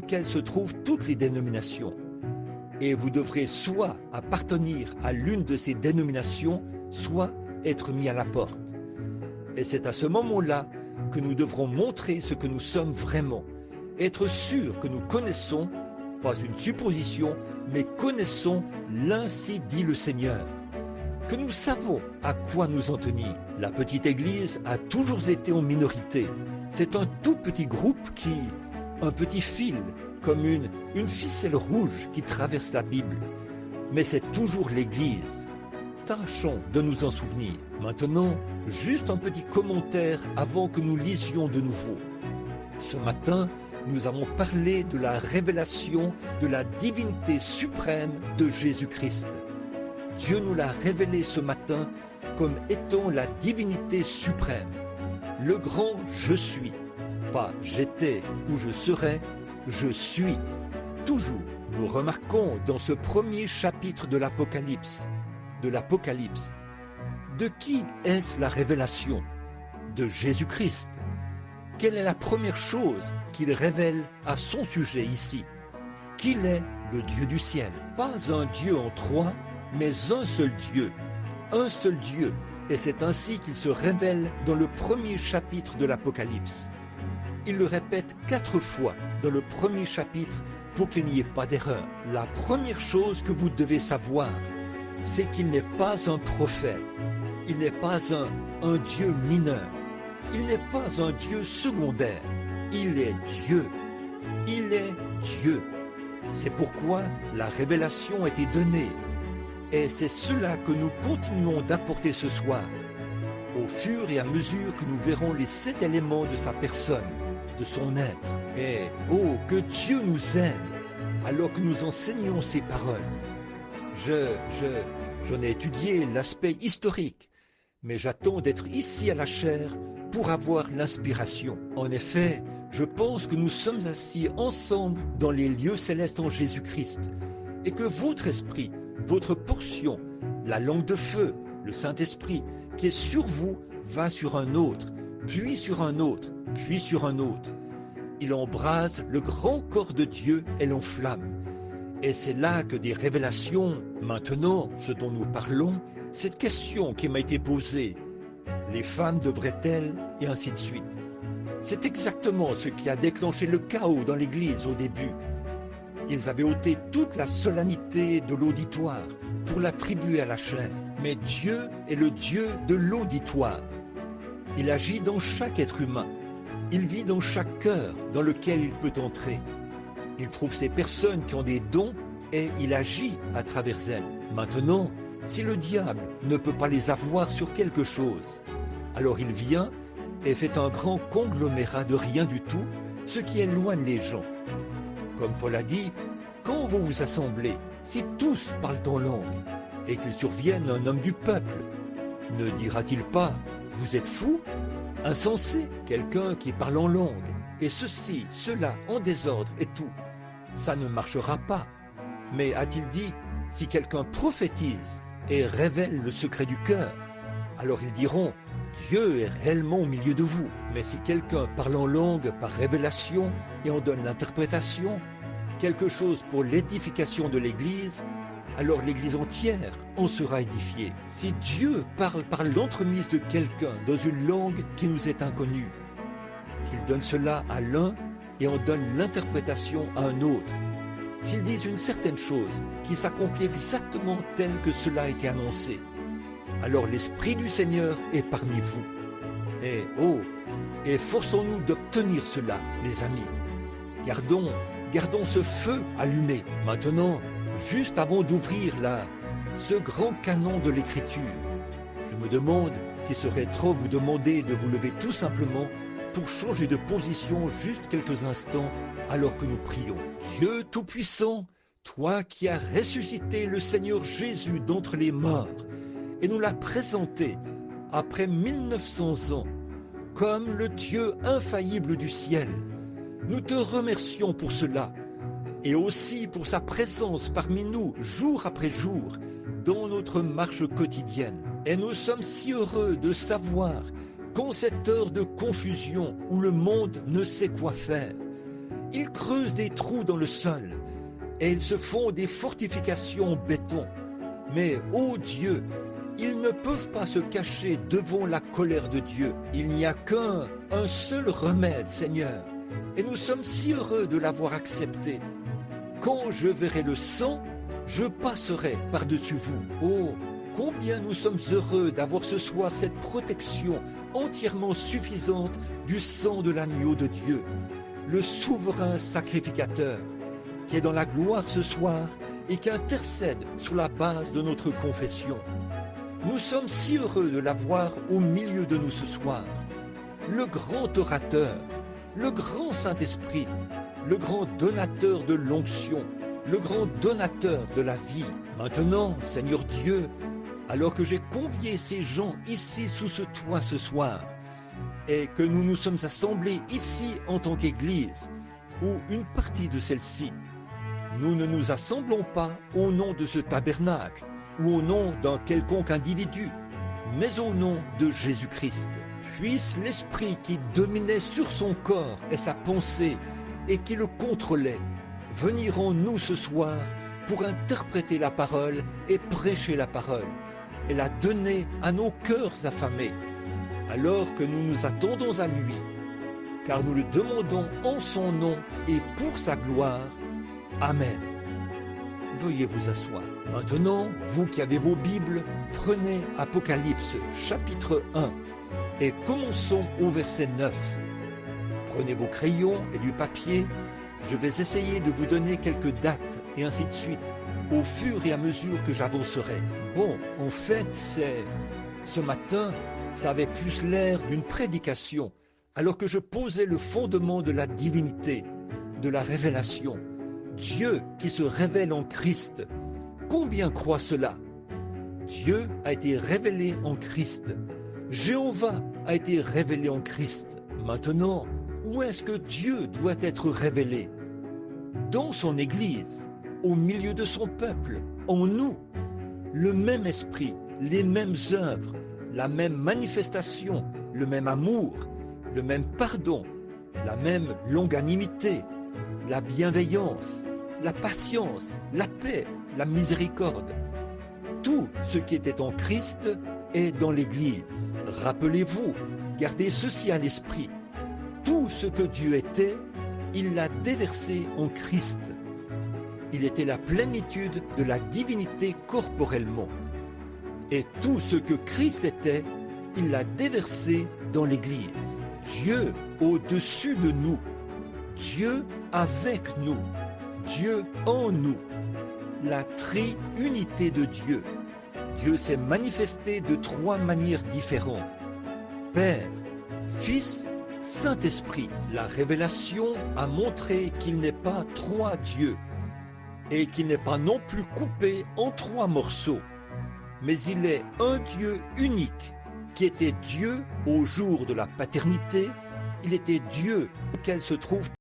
lequel se trouvent toutes les dénominations. Et vous devrez soit appartenir à l'une de ces dénominations, soit être mis à la porte. Et c'est à ce moment-là que nous devrons montrer ce que nous sommes vraiment, être sûrs que nous connaissons, pas une supposition, mais connaissons l'ainsi dit le Seigneur, que nous savons à quoi nous en tenir. La petite Église a toujours été en minorité. C'est un tout petit groupe un petit fil, comme une ficelle rouge qui traverse la Bible. Mais c'est toujours l'Église. Tâchons de nous en souvenir. Maintenant, juste un petit commentaire avant que nous lisions de nouveau. Ce matin, nous avons parlé de la révélation de la divinité suprême de Jésus-Christ. Dieu nous l'a révélé ce matin comme étant la divinité suprême. Le grand je suis. Pas j'étais ou je serai, je suis. Toujours, nous remarquons dans ce premier chapitre de l'Apocalypse. De qui est-ce la révélation? De Jésus-Christ. Quelle est la première chose qu'il révèle à son sujet ici? Qu'il est le Dieu du ciel. Pas un Dieu en trois, mais un seul Dieu. Un seul Dieu. Et c'est ainsi qu'il se révèle dans le premier chapitre de l'Apocalypse. Il le répète 4 fois dans le premier chapitre pour qu'il n'y ait pas d'erreur. La première chose que vous devez savoir, c'est qu'il n'est pas un prophète. Il n'est pas un Dieu mineur. Il n'est pas un Dieu secondaire. Il est Dieu. Il est Dieu. C'est pourquoi la révélation a été donnée. Et c'est cela que nous continuons d'apporter ce soir, au fur et à mesure que nous verrons les 7 éléments de sa personne, de son être. Et oh, que Dieu nous aide alors que nous enseignons ces paroles. J'en ai étudié l'aspect historique, mais j'attends d'être ici à la chaire pour avoir l'inspiration. En effet, je pense que nous sommes assis ensemble dans les lieux célestes en Jésus-Christ, et que votre esprit, votre portion, la langue de feu, le Saint-Esprit, qui est sur vous, va sur un autre, puis sur un autre, puis sur un autre. Il embrase le grand corps de Dieu et l'enflamme. Et c'est là que des révélations, maintenant, ce dont nous parlons, cette question qui m'a été posée, les femmes devraient-elles, et ainsi de suite. C'est exactement ce qui a déclenché le chaos dans l'Église au début. Ils avaient ôté toute la solennité de l'auditoire pour l'attribuer à la chair. Mais Dieu est le Dieu de l'auditoire. Il agit dans chaque être humain. Il vit dans chaque cœur dans lequel il peut entrer. Il trouve ces personnes qui ont des dons et il agit à travers elles. Maintenant, si le diable ne peut pas les avoir sur quelque chose, alors il vient et fait un grand conglomérat de rien du tout, ce qui éloigne les gens. Comme Paul a dit, quand vous vous assemblez, si tous parlent en langue, et qu'il survienne un homme du peuple, ne dira-t-il pas, vous êtes fous, insensé, quelqu'un qui parle en langue, et ceci, cela, en désordre et tout, ça ne marchera pas. Mais a-t-il dit, si quelqu'un prophétise et révèle le secret du cœur, alors ils diront, Dieu est réellement au milieu de vous. Mais si quelqu'un parle en langue par révélation et en donne l'interprétation, quelque chose pour l'édification de l'Église, alors l'Église entière en sera édifiée. Si Dieu parle par l'entremise de quelqu'un dans une langue qui nous est inconnue, s'il donne cela à l'un et en donne l'interprétation à un autre, s'ils disent une certaine chose qui s'accomplit exactement tel que cela a été annoncé, alors l'Esprit du Seigneur est parmi vous. Et forçons-nous d'obtenir cela, les amis. Gardons ce feu allumé. Maintenant, juste avant d'ouvrir ce grand canon de l'Écriture, je me demande s'il serait trop vous demander de vous lever tout simplement pour changer de position juste quelques instants alors que nous prions. Dieu Tout-Puissant, toi qui as ressuscité le Seigneur Jésus d'entre les morts et nous l'as présenté après 1900 ans comme le Dieu infaillible du ciel, nous te remercions pour cela et aussi pour sa présence parmi nous jour après jour dans notre marche quotidienne. Et nous sommes si heureux de savoir qu'en cette heure de confusion où le monde ne sait quoi faire, Ils creusent des trous dans le sol et ils se font des fortifications en béton. Mais, ô Dieu, ils ne peuvent pas se cacher devant la colère de Dieu. Il n'y a un seul remède, Seigneur, et nous sommes si heureux de l'avoir accepté. Quand je verrai le sang, je passerai par-dessus vous. Oh, combien nous sommes heureux d'avoir ce soir cette protection entièrement suffisante du sang de l'agneau de Dieu, le souverain sacrificateur, qui est dans la gloire ce soir et qui intercède sur la base de notre confession. Nous sommes si heureux de l'avoir au milieu de nous ce soir. Le grand orateur, le grand Saint-Esprit, le grand donateur de l'onction, le grand donateur de la vie. Maintenant, Seigneur Dieu, alors que j'ai convié ces gens ici sous ce toit ce soir, et que nous nous sommes assemblés ici en tant qu'Église, ou une partie de celle-ci, nous ne nous assemblons pas au nom de ce tabernacle, ou au nom d'un quelconque individu, mais au nom de Jésus-Christ. Puisse l'esprit qui dominait sur son corps et sa pensée, et qui le contrôlait, venir en nous ce soir pour interpréter la parole et prêcher la parole, et la donner à nos cœurs affamés, alors que nous nous attendons à lui, car nous le demandons en son nom et pour sa gloire. Amen. Veuillez vous asseoir. Maintenant, vous qui avez vos Bibles, prenez Apocalypse chapitre 1 et commençons au verset 9. Prenez vos crayons et du papier. Je vais essayer de vous donner quelques dates et ainsi de suite, au fur et à mesure que j'avancerai. Bon, en fait, ce matin, ça avait plus l'air d'une prédication, alors que je posais le fondement de la divinité, de la révélation. Dieu qui se révèle en Christ. Combien croient cela? Dieu a été révélé en Christ. Jéhovah a été révélé en Christ. Maintenant, où est-ce que Dieu doit être révélé? Dans son Église, au milieu de son peuple, en nous. Le même esprit, les mêmes œuvres, la même manifestation, le même amour, le même pardon, la même longanimité, la bienveillance, la patience, la paix, la miséricorde. Tout ce qui était en Christ est dans l'Église. Rappelez-vous, gardez ceci à l'esprit. Tout ce que Dieu était, il l'a déversé en Christ. Il était la plénitude de la divinité corporellement. Et tout ce que Christ était, il l'a déversé dans l'Église. Dieu au-dessus de nous. Dieu avec nous. Dieu en nous. La triunité de Dieu. Dieu s'est manifesté de trois manières différentes. Père, Fils, Saint-Esprit. La révélation a montré qu'il n'est pas trois dieux et qu'il n'est pas non plus coupé en trois morceaux, mais il est un Dieu unique qui était Dieu au jour de la paternité. Il était Dieu auquel se trouve